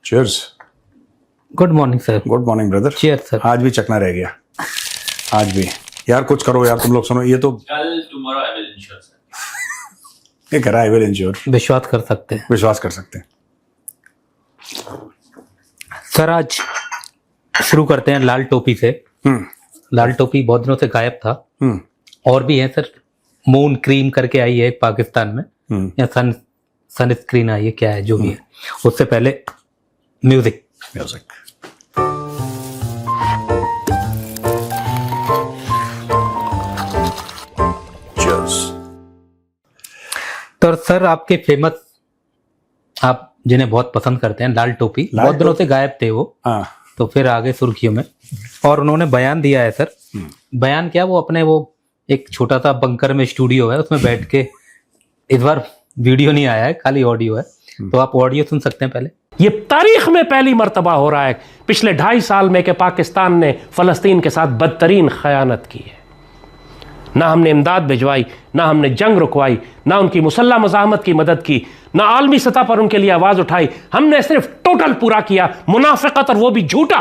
Cheers. Good morning sir. Good morning brother. Cheers sir. आज भी चकना रह गया, आज भी। यार कुछ करो यार, तुम लोग सुनो, ये तो कल tomorrow I will ensure sir. ये कह रहा है आई विल इंश्योर। विश्वास कर सकते हैं। विश्वास कर सकते हैं सर। आज शुरू करते हैं लाल टोपी से। लाल टोपी बहुत दिनों से गायब था। और भी है सर, मून क्रीम करके आई है पाकिस्तान में, या सन स्क्रीन आई है, क्या है जो भी है। उससे पहले म्यूजिक। तो सर आपके फेमस, आप जिन्हें बहुत पसंद करते हैं, लाल टोपी, बहुत दिनों से गायब थे वो। तो फिर आगे सुर्खियों में, और उन्होंने बयान दिया है सर। बयान क्या, वो अपने वो एक छोटा सा बंकर में स्टूडियो है, उसमें बैठ के, इस बार वीडियो नहीं आया है, खाली ऑडियो है, तो आप ऑडियो सुन सकते हैं पहले। ये तारीख में पहली मर्तबा हो रहा है पिछले 2.5 साल में कि पाकिस्तान ने फलस्तीन के साथ बदतरीन खयानत की है। ना हमने इमदाद भिजवाई, ना हमने जंग रुकवाई, ना उनकी मुसल्लह मज़ाहमत की मदद की, ना आलमी सतह पर उनके लिए आवाज़ उठाई। हमने सिर्फ टोटल पूरा किया मुनाफिकत, और वो भी झूठा,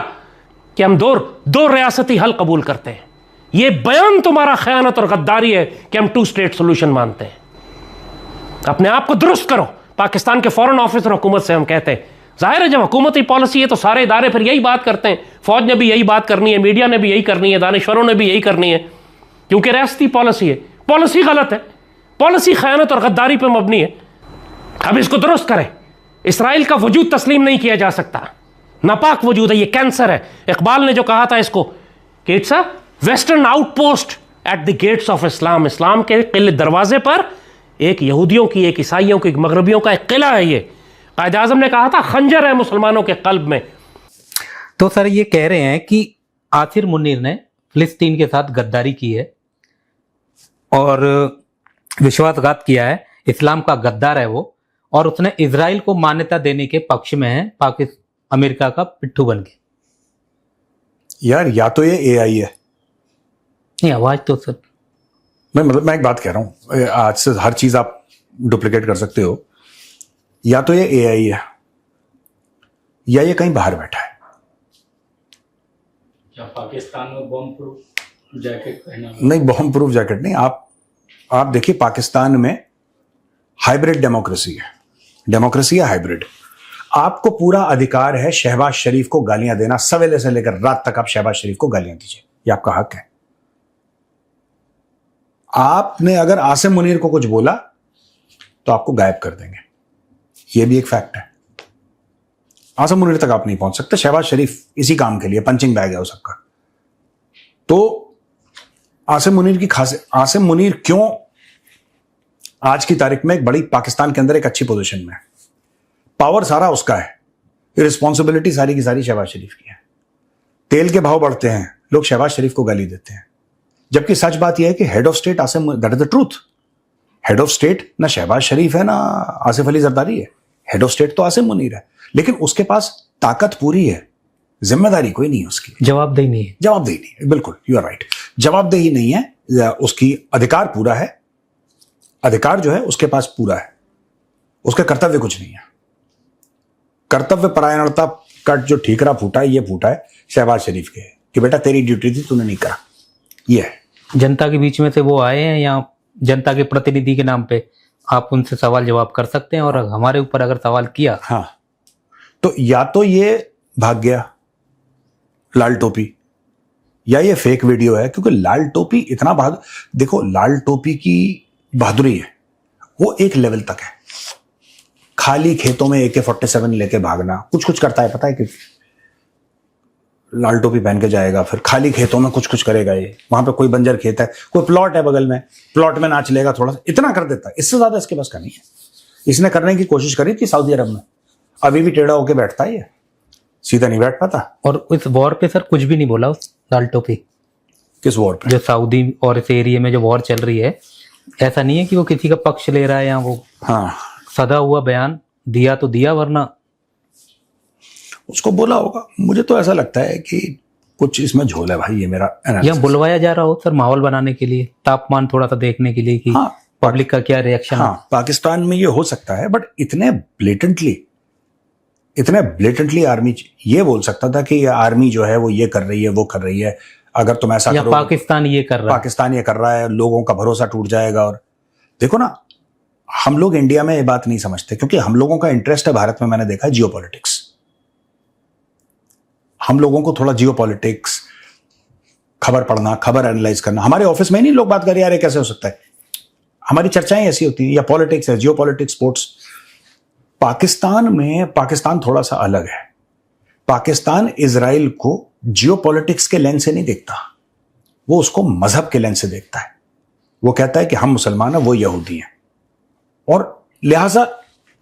कि हम दो रियासती हल कबूल करते हैं। ये बयान तुम्हारा खयानत और गद्दारी है कि हम 2 स्टेट सोल्यूशन मानते हैं। अपने आप को दुरुस्त करो। पाकिस्तान के फॉरेन ऑफिसर हुकूमत से हम कहते हैं, जाहिर है जब हुकूमती पॉलिसी है तो सारे इदारे फिर यही बात करते हैं। फौज ने भी यही बात करनी है, मीडिया ने भी यही करनी है, दानिश्वरों ने भी यही करनी है, क्योंकि रियासती पॉलिसी है। पॉलिसी गलत है, पॉलिसी खयानत और गद्दारी पर मबनी है। अब इसको दुरुस्त करें। इसराइल का वजूद तस्लीम नहीं किया जा सकता, नापाक वजूद है, ये कैंसर है। इकबाल ने जो कहा था इसको, कि it's a western outpost at the gates of Islam. इस्लाम के किले दरवाजे पर एक यहूदियों की, एक ईसाइयों की, एक मगरबियों का एक किला है। ये कायद आज़म ने कहा था खंजर है मुसलमानों के कल्ब में। तो सर ये कह रहे हैं कि आसिर मुनीर ने फिलिस्तीन के साथ गद्दारी की है और विश्वासघात किया है, इस्लाम का गद्दार है वो, और उसने इजराइल को मान्यता देने के पक्ष में है, अमेरिका का पिट्ठू बन के। यार या तो ये एआई है, नहीं आवाज तो सर, मैं एक बात कह रहा हूं, आज से हर चीज आप डुप्लीकेट कर सकते हो। या तो ये एआई है, या ये कहीं बाहर बैठा है। क्या पाकिस्तान में बॉम्ब प्रूफ जैकेट पहना? नहीं, बॉम्ब प्रूफ जैकेट नहीं। आप देखिए, पाकिस्तान में हाइब्रिड डेमोक्रेसी है। डेमोक्रेसी है हाइब्रिड। आपको पूरा अधिकार है शहबाज शरीफ को गालियां देना, सवेरे से लेकर रात तक आप शहबाज शरीफ को गालियां दीजिए, ये आपका हक है। आपने अगर आसिम मुनीर को कुछ बोला तो आपको गायब कर देंगे, ये भी एक फैक्ट है। आसिम मुनीर तक आप नहीं पहुंच सकते। शहबाज शरीफ इसी काम के लिए पंचिंग बैग है वो सबका। तो आसिम मुनीर की आसिम मुनीर क्यों आज की तारीख में एक बड़ी, पाकिस्तान के अंदर एक अच्छी पोजीशन में है, पावर सारा उसका है, रिस्पॉन्सिबिलिटी सारी की सारी शहबाज शरीफ की है। तेल के भाव बढ़ते हैं, लोग शहबाज शरीफ को गाली देते हैं, जबकि सच बात यह है कि head of state Asim, that is the truth. Head of state ना शहबाज शरीफ है ना आसिफ अली जरदारी है, हेड ऑफ स्टेट तो आसिम मुनीर है। लेकिन उसके पास ताकत पूरी है, जिम्मेदारी कोई नहीं है उसकी, जवाबदेही नहीं है। जवाबदेही नहीं है, बिल्कुल यू आर राइट। जवाबदेही नहीं है उसकी, अधिकार पूरा है, अधिकार जो है उसके पास पूरा है, उसके कर्तव्य कुछ नहीं है। कर्तव्य परायणता का जो ठीकरा फूटा है, ये फूटा है शहबाज शरीफ के, कि बेटा तेरी ड्यूटी थी, तूने नहीं करा। ये है, जनता के बीच में से वो आए हैं, या जनता के प्रतिनिधि के नाम पे आप उनसे सवाल जवाब कर सकते हैं, और हमारे ऊपर अगर सवाल किया, हाँ, तो या तो ये भाग गया लाल टोपी, या ये फेक वीडियो है। क्योंकि लाल टोपी इतना बहादुर, देखो लाल टोपी की बहादुरी है वो एक लेवल तक है। खाली खेतों में AK-47 लेके भागना, कुछ करता है पता है कि लाल टोपी पहन के जाएगा, फिर खाली खेतों में कुछ करेगा। ये वहां पे कोई बंजर खेत है, कोई प्लॉट है बगल में, प्लॉट में नाच लेगा थोड़ा सा, इतना कर देता है। इससे ज्यादा इसके पास का नहीं है। इसने करने की कोशिश करी थी सऊदी अरब में, अभी भी टेढ़ा होके बैठता है, ये सीधा नहीं बैठ पाता। और इस वॉर पे सर कुछ भी नहीं बोला उस लाल टोपी। किस वॉर पे? जो सऊदी और इस एरिया में जो वॉर चल रही है, ऐसा नहीं है कि वो किसी का पक्ष ले रहा है, या वो हाँ सदा हुआ बयान दिया तो दिया, वरना उसको बोला होगा। मुझे तो ऐसा लगता है कि कुछ इसमें झोल है भाई, ये मेरा या बुलवाया जा रहा हो सर माहौल बनाने के लिए, तापमान थोड़ा सा देखने के लिए कि हाँ, पब्लिक का क्या रिएक्शन। हाँ, पाकिस्तान में ये हो सकता है, बट इतने ब्लेटेंटली इतने ब्लेटेंटली आर्मी ये बोल सकता था कि आर्मी जो है वो ये कर रही है, वो कर रही है, अगर तुम ऐसा या करो, पाकिस्तान ये कर रहा है, पाकिस्तान ये कर रहा है, लोगों का भरोसा टूट जाएगा। और देखो ना, हम लोग इंडिया में ये बात नहीं समझते क्योंकि हम लोगों का इंटरेस्ट है भारत में, मैंने देखा जियो पॉलिटिक्स। हम लोगों को थोड़ा जियो पॉलिटिक्स, खबर पढ़ना, खबर एनालाइज करना, हमारे ऑफिस में ही नहीं लोग बात करें यार ये कैसे हो सकता है, हमारी चर्चाएं ऐसी होती हैं, या पॉलिटिक्स है, जियो पॉलिटिक्स, स्पोर्ट्स। पाकिस्तान थोड़ा सा अलग है। पाकिस्तान इजराइल को जियो पॉलिटिक्स के लेंस से नहीं देखता, वो उसको मजहब के लेंस से देखता है। वो कहता है कि हम मुसलमान हैं, वो यहूदी हैं, और लिहाजा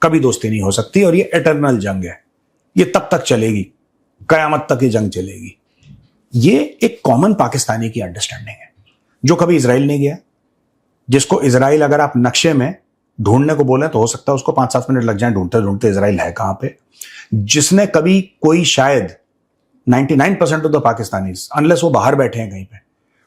कभी दोस्ती नहीं हो सकती, और ये एटर्नल जंग है, ये तब तक चलेगी, कयामत तक ये जंग चलेगी। ये एक कॉमन पाकिस्तानी की अंडरस्टैंडिंग है, जो कभी इजराइल नहीं गया, जिसको इजराइल अगर आप नक्शे में ढूंढने को बोले तो हो सकता है उसको 5-7 मिनट लग जाए ढूंढते ढूंढते इजराइल है कहां पे। जिसने कभी कोई शायद 99% ऑफ द पाकिस्तानीज, अनलेस वो बाहर बैठे हैं कहीं पे,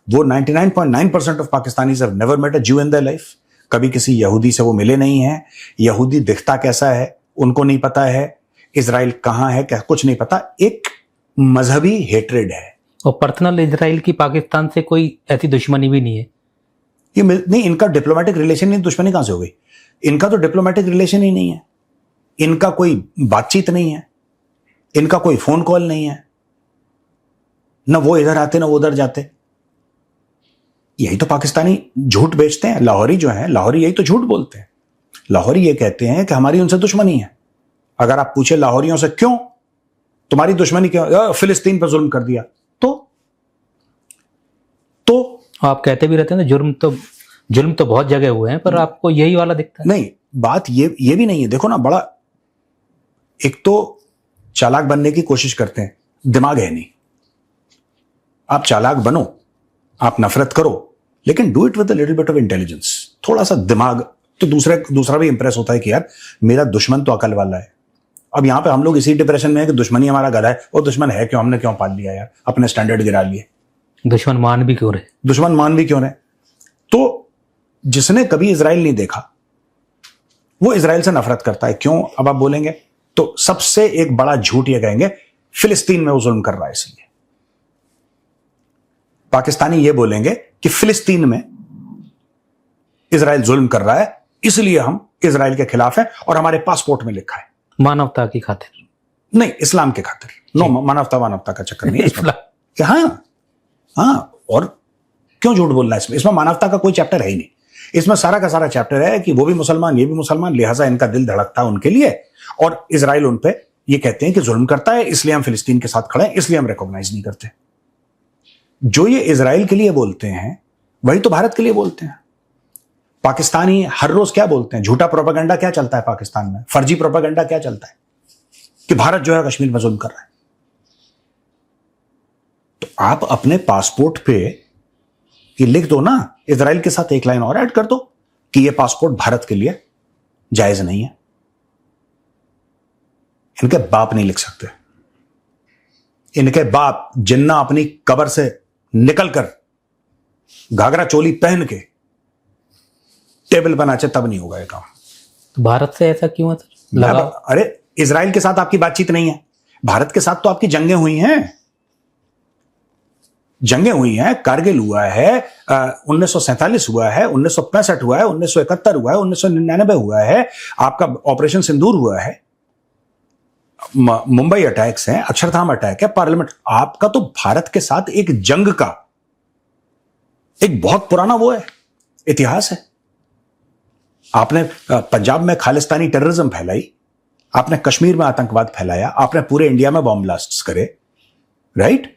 वो 99.9% of Pakistanis have never met a Jew in their life. कभी किसी यहूदी से वो मिले नहीं है, यहूदी दिखता कैसा है उनको नहीं पता है, इजराइल कहां है क्या कुछ नहीं पता। एक मजहबी हेट्रेड है, और पर्सनल इजराइल की पाकिस्तान से कोई ऐसी दुश्मनी भी नहीं है। ये नहीं, इनका डिप्लोमेटिक रिलेशन नहीं, दुश्मनी कहां से हो गई? इनका तो डिप्लोमेटिक रिलेशन ही नहीं है, इनका कोई बातचीत नहीं है, इनका कोई फोन कॉल नहीं है, ना वो इधर आते ना वो उधर जाते। यही तो पाकिस्तानी झूठ बेचते हैं। लाहौरी जो है, लाहौरी यही तो झूठ बोलते हैं। लाहौरी ये कहते हैं कि हमारी उनसे दुश्मनी है। अगर आप पूछे लाहौरियों से क्यों तुम्हारी दुश्मनी क्यों, फिलिस्तीन पर जुल्म कर दिया, तो आप कहते भी रहते हैं जुल्म तो बहुत जगह हुए हैं, पर आपको यही वाला दिखता है। नहीं, बात ये भी नहीं है। देखो ना, बड़ा एक तो चालाक बनने की कोशिश करते हैं, दिमाग है नहीं। आप चालाक बनो, आप नफरत करो, लेकिन do it with a little bit of intelligence, थोड़ा सा दिमाग, तो दूसरा भी इंप्रेस होता है कि यार मेरा दुश्मन तो अकल वाला है। अब यहां पे हम लोग इसी डिप्रेशन में है कि दुश्मनी हमारा गधा है, और दुश्मन है क्यों, हमने क्यों पाल लिया यार, अपने स्टैंडर्ड गिरा लिए, दुश्मन मान भी क्यों रहे। तो जिसने कभी इजराइल नहीं देखा वो इजराइल से नफरत करता है। क्यों? अब आप बोलेंगे तो सबसे एक बड़ा झूठ ये कहेंगे फिलिस्तीन में वो जुल्म कर रहा है इसलिए। पाकिस्तानी ये बोलेंगे कि फिलिस्तीन में इजराइल जुल्म कर रहा है इसलिए हम इजराइल के खिलाफ हैं, और हमारे पासपोर्ट में लिखा है मानवता की खातिर, नहीं इस्लाम के खातिर। नो, मानवता का चक्कर नहीं है इसमें। हाँ, और क्यों झूठ बोलना है इसमें मानवता का कोई चैप्टर है ही नहीं। इसमें सारा का सारा चैप्टर है कि वो भी मुसलमान, ये भी मुसलमान, लिहाजा इनका दिल धड़कता है उनके लिए, और इजराइल उन पे ये कहते हैं कि जुल्म करता है इसलिए हम फिलिस्तीन के साथ खड़े हैं, इसलिए हम रिकॉग्नाइज नहीं करते। जो ये इजराइल के लिए बोलते हैं वही तो भारत के लिए बोलते हैं। पाकिस्तानी हर रोज क्या बोलते हैं, झूठा प्रोपेगेंडा क्या चलता है पाकिस्तान में, फर्जी प्रोपेगेंडा क्या चलता है कि भारत जो है कश्मीर में जुल्म कर रहा है। तो आप अपने पासपोर्ट पे ये लिख दो ना, इजराइल के साथ एक लाइन और ऐड कर दो कि ये पासपोर्ट भारत के लिए जायज नहीं है। इनके बाप नहीं लिख सकते। इनके बाप जिन्ना अपनी कब्र से निकलकर घाघरा चोली पहन के टेबल बनाचे तब नहीं होगा ये काम। तो भारत से ऐसा क्यों है सर? अरे इजराइल के साथ आपकी बातचीत नहीं है, भारत के साथ तो आपकी जंगें हुई हैं, कारगिल हुआ है, 1947 हुआ है, 1965 हुआ है, 1971 हुआ है, 1999 हुआ है, आपका ऑपरेशन सिंदूर हुआ है, मुंबई अटैक्स हैं, अक्षरधाम अटैक है, पार्लियामेंट। आपका तो भारत के साथ एक जंग का एक बहुत पुराना वो है, इतिहास है। आपने पंजाब में खालिस्तानी टेररिज्म फैलाई, आपने कश्मीर में आतंकवाद फैलाया, आपने पूरे इंडिया में बॉम्ब ब्लास्ट्स करे, राइट?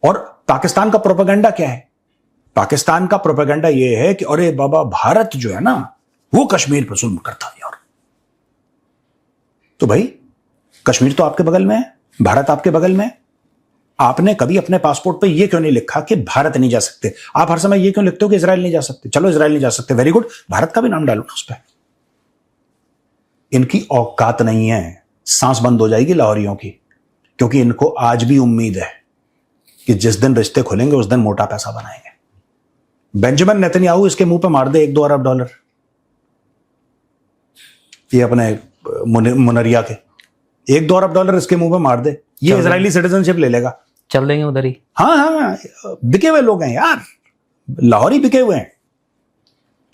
और पाकिस्तान का प्रोपेगेंडा क्या है? पाकिस्तान का प्रोपेगेंडा यह है कि अरे बाबा भारत जो है ना वो कश्मीर पर जुल्म करता है यार। तो भाई कश्मीर तो आपके बगल में है, भारत आपके बगल में है। आपने कभी अपने पासपोर्ट पे ये क्यों नहीं लिखा कि भारत नहीं जा सकते? आप हर समय ये क्यों लिखते हो कि इजराइल नहीं जा सकते? चलो इजराइल नहीं जा सकते, वेरी गुड, भारत का भी नाम डालो उस पर। इनकी औकात नहीं है, सांस बंद हो जाएगी लाहौरियों की, क्योंकि इनको आज भी उम्मीद है कि जिस दिन रिश्ते खुलेंगे उस दिन मोटा पैसा बनाएंगे। बेंजामिन नेतन्याहू इसके मुंह पे मार दे $1-2 अरब, ये अपने मुनरिया के, 1-2 अरब डॉलर इसके मुंह पे मार दे, ये इजरायली सिटीजनशिप ले लेगा, चल देंगे उधर ही। हाँ हाँ, बिके हुए लोग हैं यार, लाहौरी बिके हुए हैं,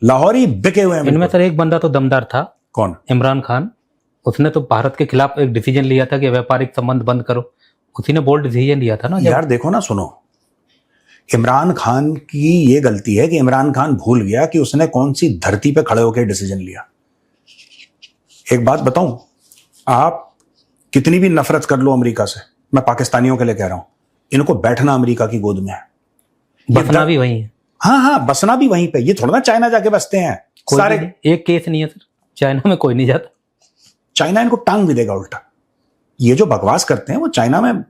लाहौरी बिके हुए हैं। इनमें सर एक बंदा तो दमदार था। कौन? इमरान खान। उसने तो भारत के खिलाफ एक डिसीजन लिया था कि व्यापारिक संबंध बंद करो, उसी ने बोल्ड डिसीजन लिया था ना। यार देखो ना, सुनो, इमरान खान की ये गलती है कि इमरान खान भूल गया कि उसने कौन सी धरती पे खड़े होकर डिसीजन लिया। एक बात बताऊं, आप कितनी भी नफरत कर लो अमेरिका से, मैं पाकिस्तानियों के लिए कह रहा हूं, इनको बैठना अमेरिका की गोद में है, बसना भी वही है। हाँ हाँ, बसना भी वहीं पे। ये थोड़ा ना चाइना जाके बसते हैं सारे। एक केस नहीं है सर, चाइना में कोई नहीं जाता। चाइना इनको टांग भी देगा उल्टा। ये जो बकवास करते हैं वो चाइना में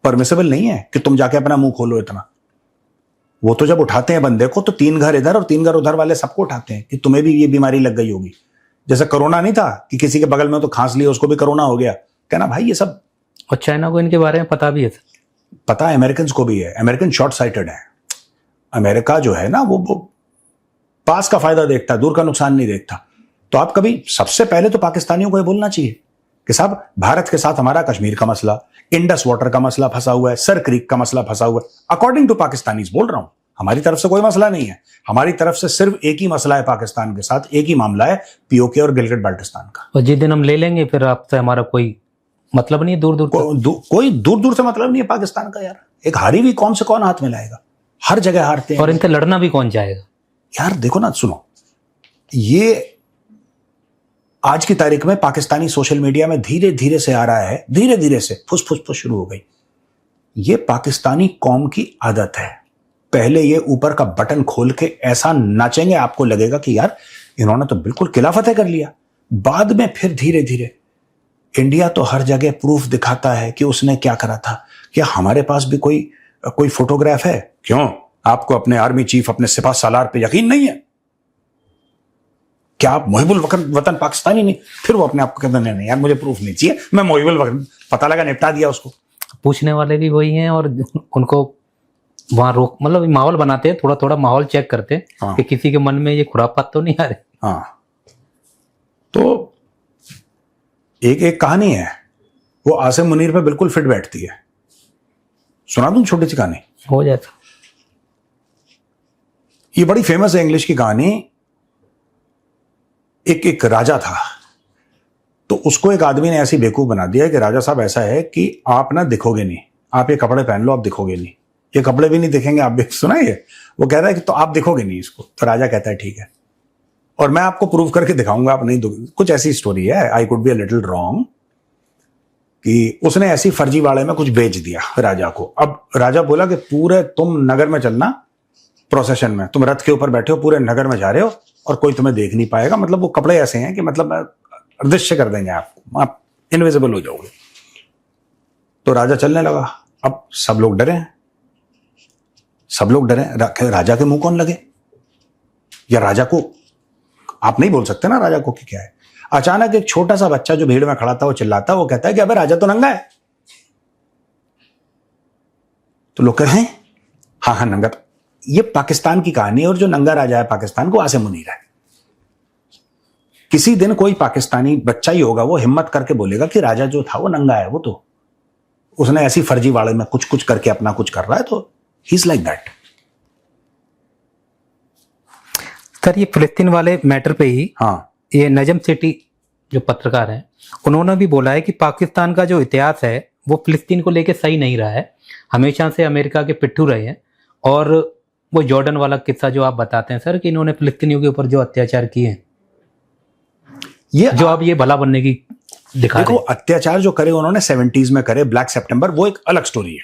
परमिसिबल नहीं है कि तुम जाके अपना मुंह खोलो इतना। वो तो जब उठाते हैं बंदे को तो 3 घर इधर और 3 घर उधर वाले सबको उठाते हैं कि तुम्हें भी ये बीमारी लग गई होगी। जैसे कोरोना नहीं था कि किसी के बगल में तो खांस लिया, उसको भी कोरोना हो गया। कहना भाई ये सब, और चाइना को इनके बारे में पता भी है सर। पता है, अमेरिकन को भी है। अमेरिकन शॉर्ट साइटेड है। अमेरिका जो है ना वो पास का फायदा देखता है, दूर का नुकसान नहीं देखता। तो आप कभी, सबसे पहले तो पाकिस्तानियों को ये बोलना चाहिए कि साहब भारत के साथ हमारा कश्मीर का मसला, इंडस वाटर का मसला फंसा हुआ है, सर क्रीक का मसला फंसा हुआ है। अकॉर्डिंग टू पाकिस्तानीज बोल रहा हूं, हमारी तरफ से कोई मसला नहीं है। हमारी तरफ से सिर्फ एक ही मसला है पाकिस्तान के साथ, एक ही मामला है पीओके और गिलगित बाल्टिस्तान का। और जिस दिन हम ले लेंगे फिर आपसे हमारा कोई मतलब नहीं है, दूर दूर कोई दूर दूर से मतलब नहीं है पाकिस्तान का। यार एक हारी हुई कौन से कौन हाथ में लाएगा, हर जगह हारते हैं। और इनसे लड़ना भी कौन चाहेगा। यार देखो ना, सुनो, ये आज की तारीख में पाकिस्तानी सोशल मीडिया में धीरे धीरे से आ रहा है, धीरे धीरे से फुस फुस फुस शुरू हो गई। ये पाकिस्तानी कौम की आदत है। पहले ये ऊपर का बटन खोल के ऐसा नाचेंगे, आपको लगेगा कि यार इन्होंने तो बिल्कुल किला फतेह कर लिया। बाद में फिर धीरे धीरे इंडिया तो हर जगह प्रूफ दिखाता है कि उसने क्या करा था। क्या हमारे पास भी कोई फोटोग्राफ है? क्यों, आपको अपने आर्मी चीफ, अपने सिपह सालार पे यकीन नहीं है क्या? आप मुहिबुल वतन पाकिस्तानी नहीं? फिर वो अपने आप को कहते नहीं नहीं यार मुझे प्रूफ नहीं चाहिए, मैं मुहिबुल वतन, पता लगा निपटा दिया उसको। पूछने वाले भी वही हैं और उनको वहां रोक, मतलब माहौल बनाते हैं, थोड़ा थोड़ा माहौल चेक करते हैं। हाँ। कि किसी के मन में ये खुरापात तो नहीं आ रहे। हाँ, तो एक कहानी है, वो आसिम मुनीर पे बिल्कुल फिट बैठती है। सुना दूं छोटी सी कहानी? हो जाता। ये बड़ी फेमस है इंग्लिश की कहानी। एक राजा था, तो उसको एक आदमी ने ऐसी बेवकूफ बना दिया कि राजा साहब ऐसा है कि आप ना दिखोगे नहीं, आप ये कपड़े पहन लो, आप दिखोगे नहीं, ये कपड़े भी नहीं दिखेंगे आप भी। सुना ये? वो कह रहा है कि तो आप दिखोगे नहीं इसको। तो राजा कहता है ठीक है, और मैं आपको प्रूव करके दिखाऊंगा आप नहीं। कुछ ऐसी स्टोरी है, I could be a little wrong, कि उसने ऐसी फर्जीवाड़े में कुछ बेच दिया राजा को। अब राजा बोला कि पूरे तुम नगर में चलना, प्रोसेशन में, तुम रथ के ऊपर बैठे हो, पूरे नगर में जा रहे हो और कोई तुम्हें देख नहीं पाएगा। मतलब वो कपड़े ऐसे हैं कि मतलब अदृश्य कर देंगे आपको, आप इनविजिबल हो जाओगे। तो राजा चलने लगा। अब सब लोग डरे हैं, सब लोग डरे। राजा के मुंह कौन लगे, या राजा को आप नहीं बोल सकते ना राजा को कि क्या है। अचानक एक छोटा सा बच्चा जो भीड़ में खड़ा था वो चिल्लाता, वो कहता है कि अबे राजा तो नंगा है। तो लोग कह रहे हैं हाँ हाँ नंगा। ये पाकिस्तान की कहानी है, और जो नंगा राजा है पाकिस्तान को आसिम मुनीर है। किसी दिन कोई पाकिस्तानी बच्चा ही होगा, वो हिम्मत करके बोलेगा कि राजा जो था वो नंगा है, वो तो उसने ऐसी फर्जीवाड़े में कुछ कुछ करके अपना कुछ कर रहा है, तो he is like that. Sir ये फिलिस्तीन वाले मैटर पे ही, हाँ, ये नजम सेठी जो पत्रकार हैं, उन्होंने भी बोला है कि पाकिस्तान का जो इतिहास है वो फिलिस्तीन को लेके सही नहीं रहा है, हमेशा से अमेरिका के पिट्ठू रहे हैं। और वो जॉर्डन वाला किस्सा जो आप बताते हैं सर कि इन्होंने फिलिस्तीनियों के ऊपर जो अत्याचार किए हैं, ये जो आप ये भला बनने की दिखा देखो, अत्याचार जो करे उन्होंने 70s में करे, ब्लैक सितंबर, वो एक अलग स्टोरी है,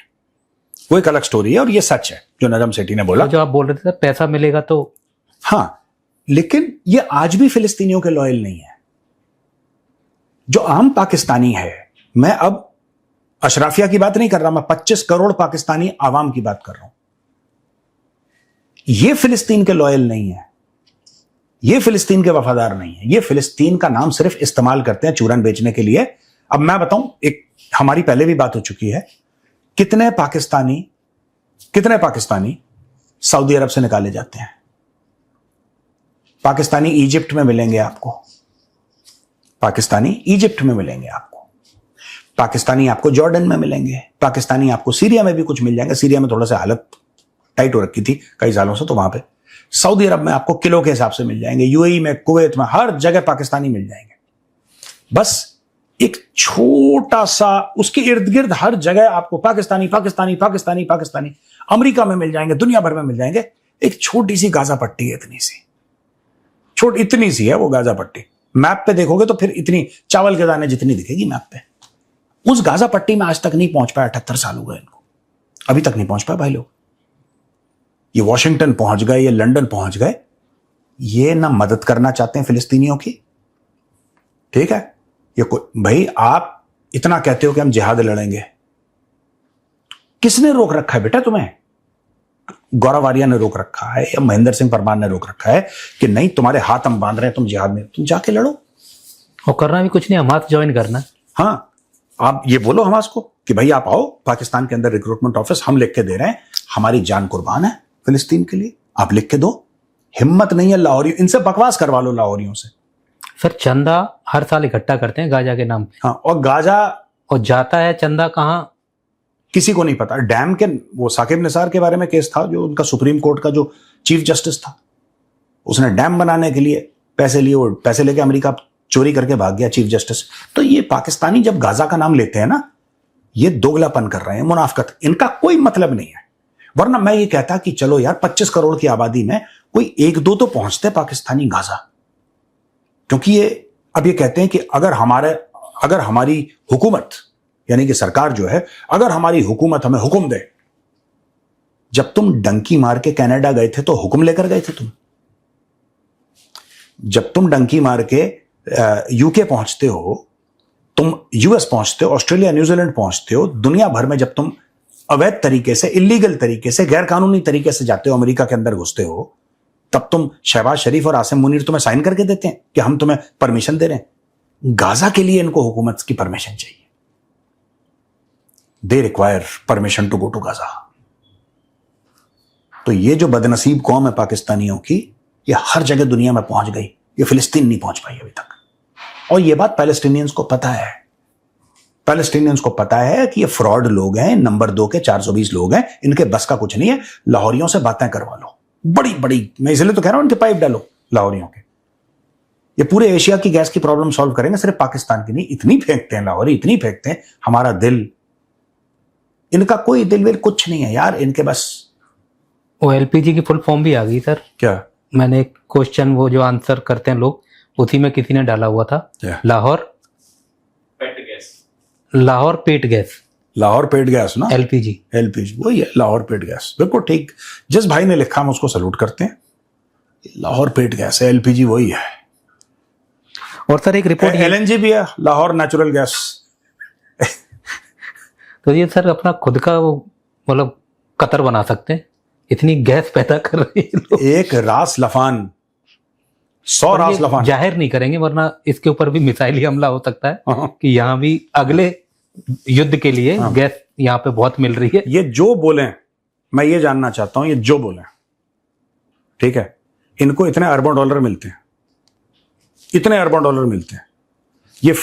वो एक अलग स्टोरी है, और ये सच है जो नजम सेठी ने बोला। तो जो आप बोल रहे थे सर पैसा मिलेगा तो, हाँ, लेकिन ये आज भी फिलिस्तीनियों के लॉयल नहीं है। जो आम पाकिस्तानी है, मैं अब अशराफिया की बात नहीं कर रहा, मैं 25 करोड़ पाकिस्तानी आवाम की बात कर रहा हूं। ये फिलिस्तीन के लॉयल नहीं है, ये फिलिस्तीन के वफादार नहीं है। ये फिलिस्तीन का नाम सिर्फ इस्तेमाल करते हैं चूरन बेचने के लिए। अब मैं बताऊं, एक हमारी पहले भी बात हो चुकी है, कितने पाकिस्तानी सऊदी अरब से निकाले जाते हैं। पाकिस्तानी इजिप्ट में मिलेंगे आपको, पाकिस्तानी इजिप्ट में मिलेंगे आपको। पाकिस्तानी आपको जॉर्डन में मिलेंगे, पाकिस्तानी आपको सीरिया में भी कुछ मिल जाएंगे। सीरिया में थोड़ा सा हालत टाइट हो रखी थी कई सालों से, तो वहां पे सऊदी अरब में आपको किलो के हिसाब से मिल जाएंगे, यूएई में, कुवैत में, हर जगह पाकिस्तानी मिल जाएंगे। बस एक छोटा सा उसके इर्द गिर्द हर जगह आपको पाकिस्तानी पाकिस्तानी पाकिस्तानी पाकिस्तानी, अमेरिका में मिल जाएंगे, दुनिया भर में मिल जाएंगे। एक छोटी सी गाजा पट्टी है, इतनी सी इतनी सी है वो गाजा पट्टी। मैप पे देखोगे तो फिर इतनी चावल के दाने जितनी दिखेगी मैप पे। उस गाजा पट्टी में आज तक नहीं पहुंच पाया, 78 साल हो गए इनको, अभी तक नहीं पहुंच पाया भाई लोग। ये वॉशिंगटन पहुंच गए, ये लंदन पहुंच गए, ये ना मदद करना चाहते हैं फिलिस्तीनियों की, ठीक है। ये भाई आप इतना कहते हो कि हम जिहाद लड़ेंगे, किसने रोक रखा है बेटा तुम्हें? गौरव आर्या ने रोक रखा है या महेंद्र सिंह परमार ने रोक रखा है कि नहीं तुम्हारे हाथ हम बांध रहे हैं, तुम जिहाद में, तुम जाके लड़ो। और करना भी कुछ नहीं, हमास ज्वाइन करना। हाँ, आप ये बोलो हमास को कि भाई आप आओ, पाकिस्तान के अंदर रिक्रूटमेंट ऑफिस हम लिख के दे रहे हैं, हमारी जान कुर्बान है फिलिस्तीन के लिए, आप लिख के दो। हिम्मत नहीं है लाहौरी, इनसे बकवास करवा लो लाहौरियों से। सर चंदा हर साल इकट्ठा करते हैं गाजा के नाम पे। हाँ, और गाजा और जाता है चंदा कहाँ किसी को नहीं पता। डैम के वो साकिब निसार के बारे में केस था, जो उनका सुप्रीम कोर्ट का जो चीफ जस्टिस था, उसने डैम बनाने के लिए पैसे लिए, वो पैसे लेके अमेरिका चोरी करके भाग गया चीफ जस्टिस। तो ये पाकिस्तानी जब गाजा का नाम लेते हैं ना, ये दोगलापन कर रहे हैं, मुनाफकत, इनका कोई मतलब नहीं है। वरना मैं ये कहता कि चलो यार 25 करोड़ की आबादी में कोई एक दो तो पहुंचते पाकिस्तानी गाजा, क्योंकि ये अब ये कहते हैं कि अगर हमारी हुकूमत यानी कि सरकार जो है, अगर हमारी हुकूमत हमें हुक्म दे, जब तुम डंकी मार के कनाडा गए थे तो हुक्म लेकर गए थे तुम? जब तुम डंकी मार के यूके पहुंचते हो, तुम यूएस पहुंचते हो, ऑस्ट्रेलिया न्यूजीलैंड पहुंचते हो, दुनिया भर में जब तुम अवैध तरीके से, इलीगल तरीके से, गैर कानूनी तरीके से जाते हो, अमेरिका के अंदर घुसते हो, तब तुम शहबाज शरीफ और आसिम मुनीर तुम्हें साइन करके देते हैं कि हम तुम्हें परमिशन दे रहे हैं। गाजा के लिए इनको हुकूमत की परमिशन चाहिए। They require permission to go to Gaza. तो ये जो बदनसीब कौम है पाकिस्तानियों की, ये हर जगह दुनिया में पहुंच गई, ये फिलिस्तीन नहीं पहुंच पाई अभी तक। और ये बात पैलेस्टीनियंस को पता है। पैलेस्टीनियंस को पता है कि ये फ्रॉड लोग हैं, नंबर 2 के 420 लोग हैं, इनके बस का कुछ नहीं है। लाहौरियों से बातें करवा लो, बड़ी बड़ी, मैं इसलिए तो कह रहा हूं इनके पाइप डालो लाहौरियों के। ये पूरे एशिया की गैस की प्रॉब्लम सॉल्व करेंगे, सिर्फ पाकिस्तान की नहीं। इतनी फेंकते हैं लाहौरी, इतनी फेंकते हैं, हमारा दिल, इनका कोई दिल विल कुछ नहीं है यार इनके। बस वो एलपीजी की फुल फॉर्म भी आ गई सर। क्या? मैंने एक क्वेश्चन, वो जो आंसर करते हैं लोग, उसी में किसी ने डाला हुआ था, लाहौर पेट गैस, लाहौर पेट गैस, लाहौर पेट गैस ना, एलपीजी वही है, लाहौर पेट गैस, बिल्कुल ठीक। जिस भाई ने लिखा हम उसको सैल्यूट करते हैं। लाहौर पेट गैस है, एलपीजी वही है। और सर एक रिपोर्ट, एलएनजी भी है, लाहौर नेचुरल गैस। तो ये सर अपना खुद का वो मतलब कतर बना सकते हैं, इतनी गैस पैदा कर रहे हैं लोग। एक रास लफान, 100 रास लफान जाहिर नहीं करेंगे, वरना इसके ऊपर भी मिसाइली हमला हो सकता है कि यहाँ भी अगले युद्ध के लिए गैस यहाँ पे बहुत मिल रही है। ये जो बोले, मैं ये जानना चाहता हूं, ये जो बोले, ठीक है, इनको इतने अरबों डॉलर मिलते हैं, इतने अरबों डॉलर मिलते हैं, ये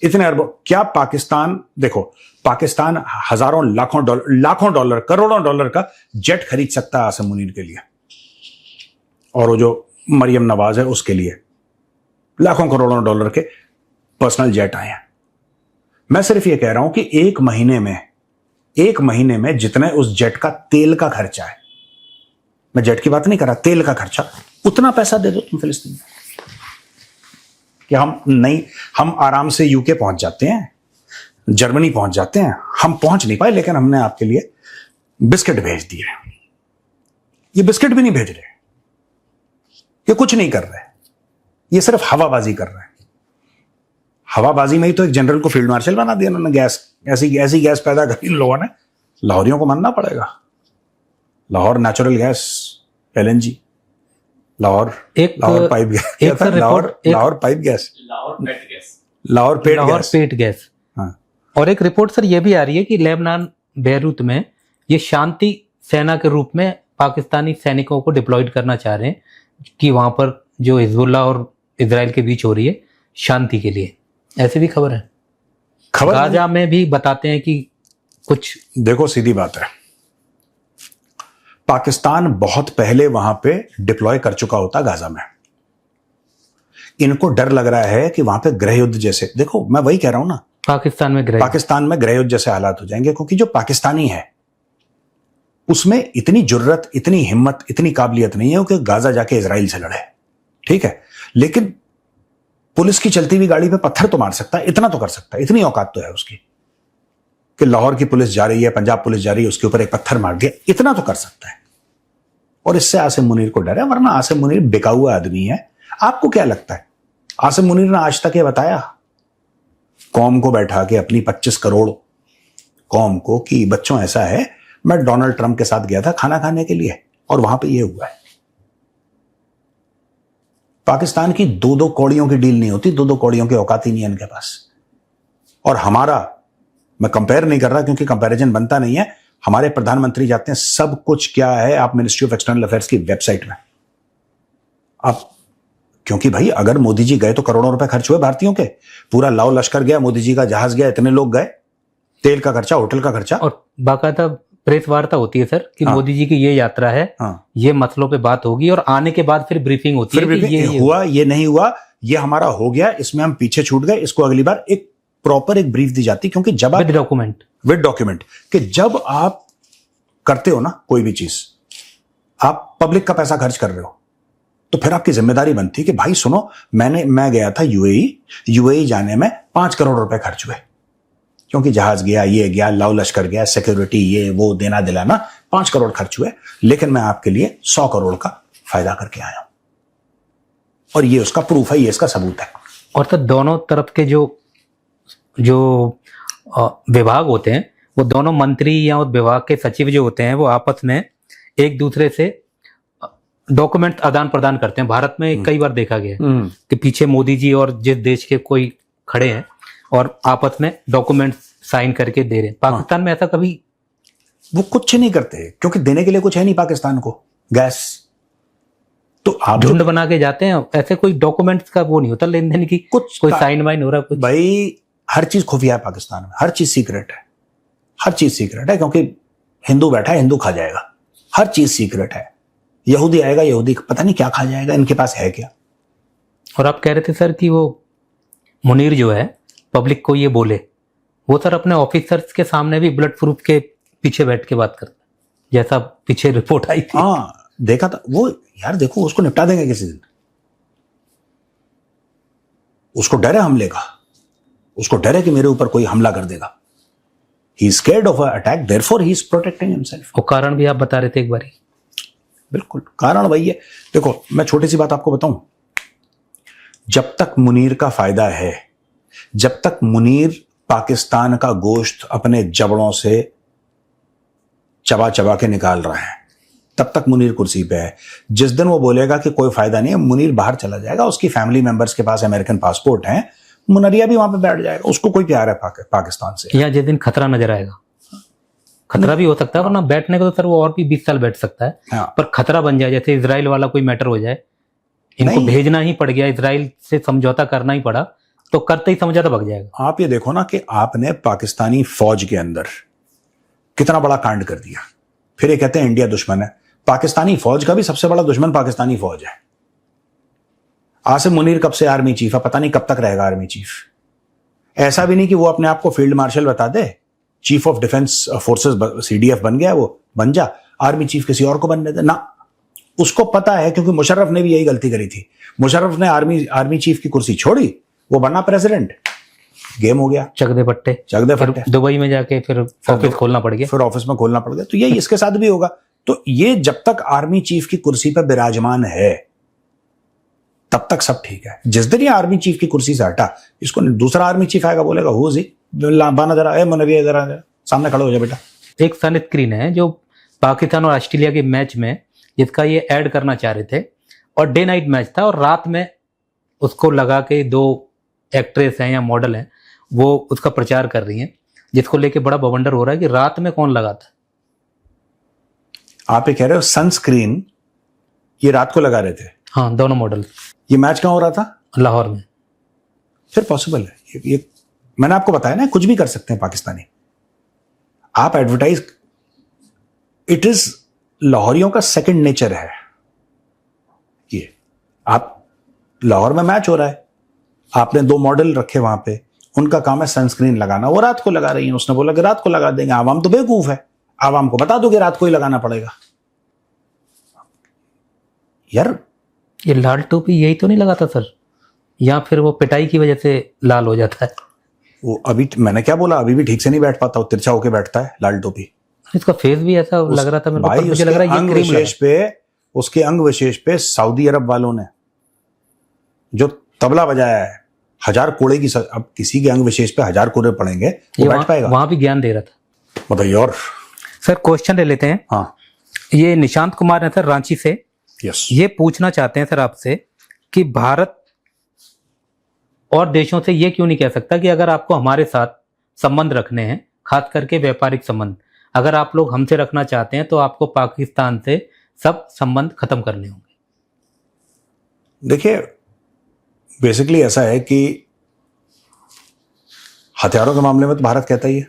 इतने अरबों, क्या पाकिस्तान, देखो पाकिस्तान हजारों लाखों डॉलर करोड़ों डॉलर का जेट खरीद सकता है आसिम मुनीर के लिए, और वो जो मरियम नवाज है उसके लिए लाखों करोड़ों डॉलर के पर्सनल जेट आए हैं। मैं सिर्फ ये कह रहा हूं कि एक महीने में जितने उस जेट का तेल का खर्चा है, मैं जेट की बात नहीं कर रहा, तेल का खर्चा, उतना पैसा दे दो तुम फिलिस्तीन में कि हम आराम से यूके पहुंच जाते हैं, जर्मनी पहुंच जाते हैं। हम पहुंच नहीं पाए, लेकिन हमने आपके लिए बिस्किट भेज दिए। ये बिस्किट भी नहीं भेज रहे, ये कुछ नहीं कर रहे, ये सिर्फ हवाबाजी कर रहे हैं। हवाबाजी में ही तो एक जनरल को फील्ड मार्शल बना दिया उन्होंने। गैस, ऐसी गैस पैदा करी इन लोगों ने, लाहौरियों को मानना पड़ेगा। Lahore natural gas, LNG, Lahore pipe gas, Lahore pipe gas, Lahore पेट गैस। हाँ। और एक रिपोर्ट सर ये भी आ रही है कि लेबनान बेरूत में ये शांति सेना के रूप में पाकिस्तानी सैनिकों को डिप्लॉयड करना चाह रहे हैं, कि वहां पर जो हिजबुल्लाह और इजराइल के बीच हो रही है शांति के लिए, ऐसी भी खबर है। खबर गाजा में भी बताते हैं कि कुछ, देखो सीधी बात है, पाकिस्तान बहुत पहले वहां पे डिप्लॉय कर चुका होता गाजा में। इनको डर लग रहा है कि वहां पे गृह युद्ध जैसे, देखो मैं वही कह रहा हूं ना, पाकिस्तान में गृह युद्ध जैसे हालात हो जाएंगे, क्योंकि जो पाकिस्तानी है उसमें इतनी जुर्रत, इतनी हिम्मत, इतनी काबिलियत नहीं है कि गाजा जाके इजराइल से लड़े, ठीक है, लेकिन पुलिस की चलती हुई गाड़ी पे पत्थर तो मार सकता है, इतना तो कर सकता है, इतनी औकात तो है उसकी कि लाहौर की पुलिस जा रही है, पंजाब पुलिस जा रही है, उसके ऊपर एक पत्थर मार दिया, इतना तो कर सकता है। और इससे आसिम मुनीर को डर है, वरना आसिम मुनीर बिका हुआ आदमी है। आपको क्या लगता है, आसिम मुनीर ने आज तक ये बताया कौम को बैठा के, अपनी 25 करोड़ कौम को, कि बच्चों ऐसा है, मैं डोनाल्ड ट्रंप के साथ गया था खाना खाने के लिए और वहां पे ये हुआ है। पाकिस्तान की 2-2 कौड़ियों की डील नहीं होती, 2-2 कौड़ियों की औकात ही नहीं है इनके पास। और हमारा, मैं कंपेयर नहीं कर रहा क्योंकि कंपैरिजन बनता नहीं है, हमारे प्रधानमंत्री जाते हैं, सब कुछ क्या है आप मिनिस्ट्री ऑफ एक्सटर्नल अफेयर्स की वेबसाइट में आप, क्योंकि भाई अगर मोदी जी गए तो करोड़ों रुपए खर्च हुए भारतीयों के, पूरा लाओ लश्कर गया, मोदी जी का जहाज गया, इतने लोग गए, तेल का खर्चा, होटल का खर्चा, और बाकायदा प्रेस वार्ता होती है सर कि हाँ। मोदी जी की ये यात्रा है, हाँ। ये मसलों पे बात होगी और आने के बाद फिर ब्रीफिंग होती है कि ये हुआ, ये नहीं हुआ, ये हमारा हो गया, इसमें हम पीछे छूट गए, इसको अगली बार एक प्रॉपर एक ब्रीफ दी जाती, क्योंकि जब आप विद डॉक्यूमेंट कि जब आप करते हो ना कोई भी चीज, आप पब्लिक का पैसा खर्च कर रहे हो, तो फिर आपकी जिम्मेदारी बनती कि भाई सुनो, मैं गया था यूएई जाने में 5 करोड़ रुपए खर्च हुए, क्योंकि जहाज गया, ये गया, लाओ लश्कर गया, सिक्योरिटी, ये वो देना दिलाना, 5 करोड़ खर्च हुए, लेकिन मैं आपके लिए 100 करोड़ का फायदा करके आया हूं, और ये उसका प्रूफ है, ये इसका सबूत है। और तो दोनों तरफ के जो विभाग होते हैं, वो दोनों मंत्री या उस विभाग के सचिव जो होते हैं, वो आपस में एक दूसरे से डॉक्यूमेंट आदान प्रदान करते हैं। भारत में कई बार देखा गया है कि पीछे मोदी जी और जिस देश के कोई खड़े हैं और आपस में डॉक्यूमेंट साइन करके दे रहे हैं। पाकिस्तान में ऐसा कभी वो कुछ नहीं करते, क्योंकि देने के लिए कुछ है नहीं पाकिस्तान को, गैस। तो आप झुंड बना के जाते हैं, ऐसे कोई डॉक्यूमेंट्स का वो नहीं होता लेन देन की, कुछ कोई साइन वाइन हो रहा है कुछ। भाई हर चीज खुफिया है पाकिस्तान में, हर चीज सीक्रेट है, हर चीज सीक्रेट है, क्योंकि हिंदू बैठा है, हिंदू खा जाएगा, हर चीज सीक्रेट है। यहूदी आएगा, यहूदी पता नहीं क्या खा जाएगा, इनके पास है क्या। और आप कह रहे थे सर कि वो मुनीर जो है पब्लिक को ये बोले, वो सर अपने ऑफिसर्स के सामने भी बुलेट प्रूफ के पीछे बैठ के बात करता है, जैसा पीछे रिपोर्ट आई थी। हाँ देखा था वो, यार देखो उसको निपटा देंगे किसी दिन, उसको डर है हमले का, उसको डर है कि मेरे ऊपर कोई हमला कर देगा। He is scared of a attack, therefore he is protecting himself. वो कारण भी आप बता रहे थे एक बारी। बिल्कुल कारण वही है। देखो मैं छोटी सी बात आपको बताऊं, जब तक मुनीर का फायदा है, जब तक मुनीर पाकिस्तान का गोश्त अपने जबड़ों से चबा चबा के निकाल रहा है, तब तक मुनीर कुर्सी पे है। जिस दिन वो बोलेगा कि कोई फायदा नहीं है, मुनीर बाहर चला जाएगा, उसकी फैमिली मेंबर्स के पास अमेरिकन पासपोर्ट है, मुनरिया भी वहां पे बैठ जाएगा, उसको कोई प्यार है पाकिस्तान से। या जिस दिन खतरा नजर आएगा, खतरा भी हो सकता है, वरना बैठने को तो सर वो और भी 20 साल बैठ सकता है। हाँ। पर खतरा बन जाए, जैसे इजराइल वाला कोई मैटर हो जाए, इनको भेजना ही पड़ गया, इजराइल से समझौता करना ही पड़ा, तो करते ही समझौता भग जाएगा। आप ये देखो ना कि आपने पाकिस्तानी फौज के अंदर कितना बड़ा कांड कर दिया, फिर ये कहते हैं इंडिया दुश्मन है। पाकिस्तानी फौज का भी सबसे बड़ा दुश्मन पाकिस्तानी फौज है। आसिम मुनीर कब से आर्मी चीफ है, पता नहीं कब तक रहेगा आर्मी चीफ। ऐसा भी नहीं कि वो अपने आप को फील्ड मार्शल बता दे, chief of defence forces CDF बन गया, वो बन जा, आर्मी चीफ किसी और को बनने दे ना। उसको पता है, क्योंकि मुशर्रफ ने भी यही गलती करी थी। मुशर्रफ ने आर्मी चीफ की कुर्सी छोड़ी, वो बना प्रेसिडेंट, गेम हो गया, चक दे फट्टे। दुबई में जाके फिर ऑफिस खोलना पड़ गया, फिर ऑफिस में खोलना पड़ गया। तो यही इसके साथ भी होगा। तो ये जब तक आर्मी चीफ की कुर्सी पर विराजमान है तब तक सब ठीक है। जिस दिन ये आर्मी चीफ की कुर्सी से हटा, इसको दूसरा आर्मी चीफ आएगा, बोलेगा हो जी बाना जरा, ए मुनरिया जरा सामने खड़े हो जा बेटा। एक सन स्क्रीन है जो पाकिस्तान और ऑस्ट्रेलिया के मैच में, जिसका ये ऐड करना चाह रहे थे, और डे नाइट मैच था, और रात में उसको लगा के 2 एक्ट्रेस हैं या मॉडल हैं, वो उसका प्रचार कर रही हैं, जिसको लेके बड़ा बवंडर हो रहा है कि रात में कौन लगाता। आप ये कह रहे हो सनस्क्रीन ये रात को लगा रहे थे? हाँ, दोनों मॉडल। ये मैच कहाँ हो रहा था? लाहौर में। फिर पॉसिबल है, ये मैंने आपको बताया ना, कुछ भी कर सकते हैं पाकिस्तानी। आप एडवर्टाइज, इट इज लाहौरियों का सेकंड नेचर है ये। आप लाहौर में मैच हो रहा है, आपने 2 मॉडल रखे वहां पे, उनका काम है सनस्क्रीन लगाना, वो रात को लगा रही है। उसने बोला कि रात को लगा देंगे। आवाम तो बेवकूफ है, आवाम को बता दो कि रात को ही लगाना पड़ेगा। यार ये लाल टोपी यही तो नहीं लगाता सर, या फिर वो पिटाई की वजह से लाल हो जाता है? वो अभी मैंने क्या बोला, अभी भी ठीक से नहीं बैठ पाता, वो तिरछा होके बैठता है लाल टोपी। इसका फेस भी ऐसा लग रहा था मेरे को, भाई पर मुझे लग रहा है ये अंग क्रीम विशेष पे, उसके अंग विशेष पे सऊदी अरब वालों ने जो तबला बजाया है, 1000 कोड़े की अब किसी के अंग विशेष पे 1000 कोड़े पड़ेंगे, वो बैठ पाएगा? वहां भी ज्ञान दे रहा था। बताइए। और सर क्वेश्चन ले लेते हैं। हाँ, ये निशांत कुमार है सर, रांची से। यस। ये पूछना चाहते हैं सर आपसे कि भारत और देशों से ये क्यों नहीं कह सकता कि अगर आपको हमारे साथ संबंध रखने हैं, खास करके व्यापारिक संबंध, अगर आप लोग हमसे रखना चाहते हैं तो आपको पाकिस्तान से सब संबंध खत्म करने होंगे। देखिए, बेसिकली ऐसा है कि हथियारों के मामले में तो भारत कहता ही है,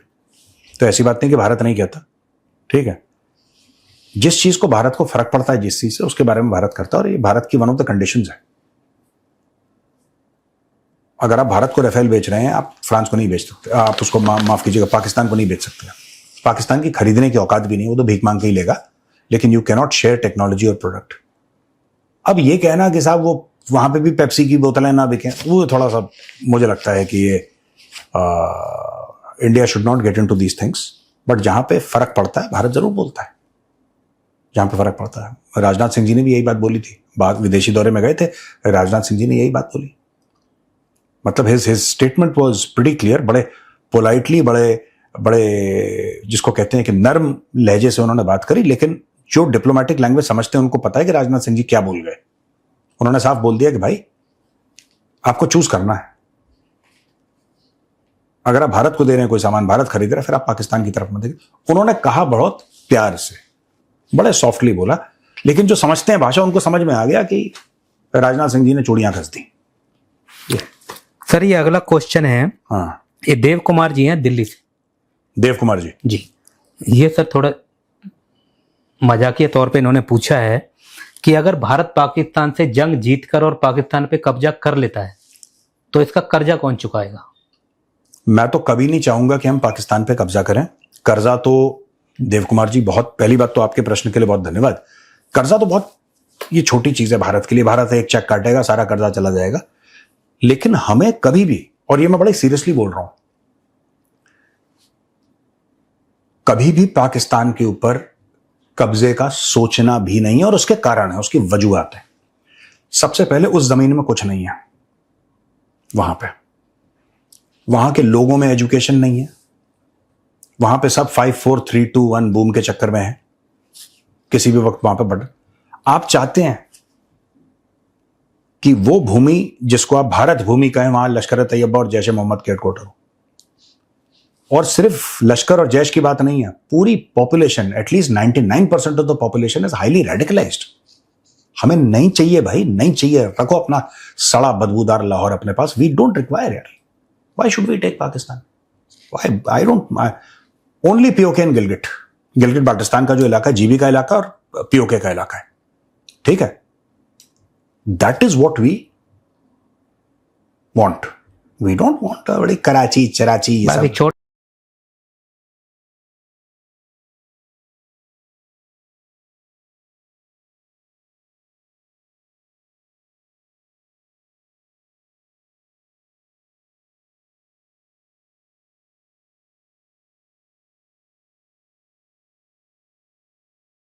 तो ऐसी बात नहीं कि भारत नहीं कहता। ठीक है, जिस चीज को भारत को फर्क पड़ता है जिस चीज से, उसके बारे में भारत करता है, और ये भारत की वन ऑफ द कंडीशंस है। अगर आप भारत को राफेल बेच रहे हैं, आप फ्रांस को नहीं बेच सकते, आप उसको माफ कीजिएगा, पाकिस्तान को नहीं बेच सकते। पाकिस्तान की खरीदने की औकात भी नहीं, वो तो भीख मांग के ही लेगा, लेकिन यू कैनॉट शेयर टेक्नोलॉजी और प्रोडक्ट। अब ये कहना कि साहब वो वहां पे भी पेप्सी की बोतलें ना बिकें, वो थोड़ा सा मुझे लगता है कि ये India should not get into these things. But जहां पे फर्क पड़ता है भारत जरूर बोलता है, जहां पे फर्क पड़ता है। राजनाथ सिंह जी ने भी यही बात बोली थी, विदेशी दौरे में गए थे, राजनाथ सिंह जी ने यही बात बोली। मतलब his statement was pretty clear. बड़े पोलाइटली, बड़े जिसको कहते हैं कि नर्म लहजे से उन्होंने बात करी, लेकिन जो डिप्लोमेटिक लैंग्वेज समझते हैं उनको पता है कि राजनाथ सिंह जी क्या बोल गए। उन्होंने साफ बोल दिया कि भाई आपको चूज करना है, अगर आप भारत को दे रहे हैं कोई सामान, भारत खरीद रहा है, फिर आप पाकिस्तान की तरफ मत देखिए। उन्होंने कहा बहुत प्यार से, बड़े सॉफ्टली बोला, लेकिन जो समझते हैं भाषा उनको समझ में आ गया कि राजनाथ सिंह जी ने चूड़ियां घस दी। सर ये अगला क्वेश्चन है, हाँ, ये देव कुमार जी हैं दिल्ली से। देव कुमार जी, ये सर थोड़ा मजाकिया तौर पे इन्होंने पूछा है कि अगर भारत पाकिस्तान से जंग जीतकर और पाकिस्तान पे कब्जा कर लेता है तो इसका कर्जा कौन चुकाएगा? मैं तो कभी नहीं चाहूंगा कि हम पाकिस्तान पे कब्जा करें। कर्जा तो देव कुमार जी, बहुत पहली बात तो आपके प्रश्न के लिए बहुत धन्यवाद। कर्जा तो बहुत ये छोटी चीज है भारत के लिए। भारत एक चेक काटेगा, सारा कर्जा चला जाएगा। लेकिन हमें कभी भी, और ये मैं बड़े सीरियसली बोल रहा हूं, कभी भी पाकिस्तान के ऊपर कब्जे का सोचना भी नहीं है। और उसके कारण है, उसकी वजूहत है। सबसे पहले उस जमीन में कुछ नहीं है, वहां के लोगों में एजुकेशन नहीं है, वहां पे सब 5 4 3 2 1 बूम के चक्कर में है, किसी भी वक्त वहां पे बढ़। आप चाहते हैं कि वो भूमि जिसको आप भारत भूमि कहें, वहां लश्कर तैयबा और जैश मोहम्मद के हेडक्वार्टर हो। और सिर्फ लश्कर और जैश की बात नहीं है, पूरी population, at least 99% of the population is highly radicalised. हमें नहीं चाहिए भाई, नहीं चाहिए। रखो अपना सड़ा बदबूदार लाहौर अपने पास। वी डोंट रिक्वायर यार। Why should we take Pakistan? Why? I don't, only PoK and Gilgit. Gilgit Baltistan का जो इलाका है, जीबी का इलाका और पीओके का इलाका है, ठीक है? That is what we want. We don't want बड़ी कराची चराची ये सब।